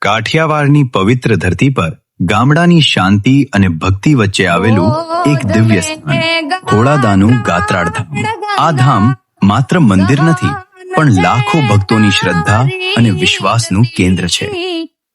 કાઠિયાવાડની પવિત્ર ધરતી પર ગામડાની શાંતિ અને ભક્તિ વચ્ચે આવેલું એક દિવ્ય સ્થાન ખોડાદાનું ગાત્રાળ ધામ. આ ધામ માત્ર મંદિર નથી, પણ લાખો ભક્તોની શ્રદ્ધા અને વિશ્વાસનું કેન્દ્ર છે.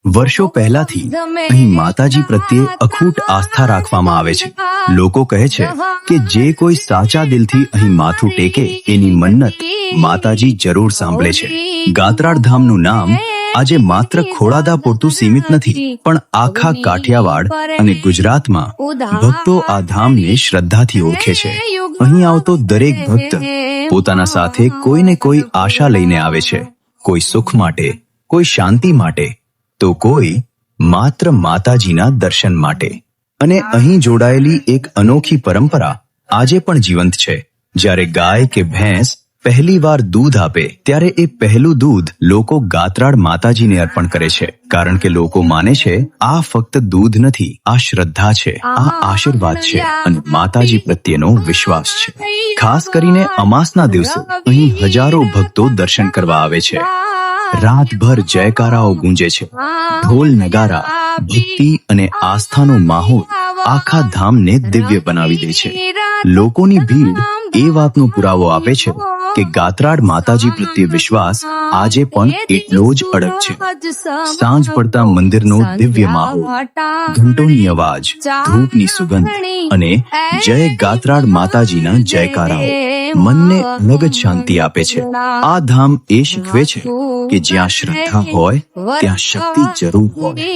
વર્ષો પહેલાથી અહીં માતાજી પ્રત્યે અખૂટ આસ્થા રાખવામાં આવે છે. લોકો કહે છે કે જે કોઈ સાચા દિલથી અહીં માથું ટેકે એની મન્નત માતાજી જરૂર સાંભળે છે. ગાત્રાળ ધામનું નામ આજે માત્ર ખોડાદા પૂરતું સીમિત નથી, પણ આખા કાઠિયાવાડ અને ગુજરાતમાં ભક્તો આ ધામને શ્રદ્ધાથી ઓળખે છે. અહીં આવતો દરેક ભક્ત પોતાના સાથે કોઈને કોઈ આશા લઈને આવે છે. કોઈ સુખ માટે, કોઈ શાંતિ માટે, તો કોઈ માત્ર માતાજીના દર્શન માટે. અને અહીં જોડાયેલી એક અનોખી પરંપરા આજે પણ જીવંત છે. જ્યારે ગાય કે ભેંસ પહેલી વાર દૂધ આપે ત્યારે એ પહેલું દૂધ લોકો ગાત્રાળ માતાજીને અર્પણ કરે છે. કારણ કે લોકો માને છે આ ફક્ત દૂધ નથી, આ શ્રદ્ધા છે, આ આશીર્વાદ છે અને માતાજી પ્રત્યેનો વિશ્વાસ છે. ખાસ કરીને અમાસના દિવસે અહીં હજારો ભક્તો દર્શન કરવા આવે છે. રાતભર જયકારાઓ ગૂંજે છે. ઢોલ નગારા, ભક્તિ અને આસ્થાનો માહોલ આખા ધામને દિવ્ય બનાવી દે છે. લોકોની ભીડ એ વાતનો પુરાવો આપે છે કે ગાત્રાળ માતાજી પ્રત્યે વિશ્વાસ આજે પણ એટલો જ અડગ છે. સાંજ પડતા મંદિરનો દિવ્ય માહોલ, ઘંટોની અવાજ, ધૂપની સુગંધ અને જય ગાત્રાળ માતાજીના જયકારાઓ મનને અલગ જ શાંતિ આપે છે. આ ધામ એ શીખવે છે કે જ્યાં શ્રદ્ધા હોય ત્યાં શક્તિ જરૂર હોય.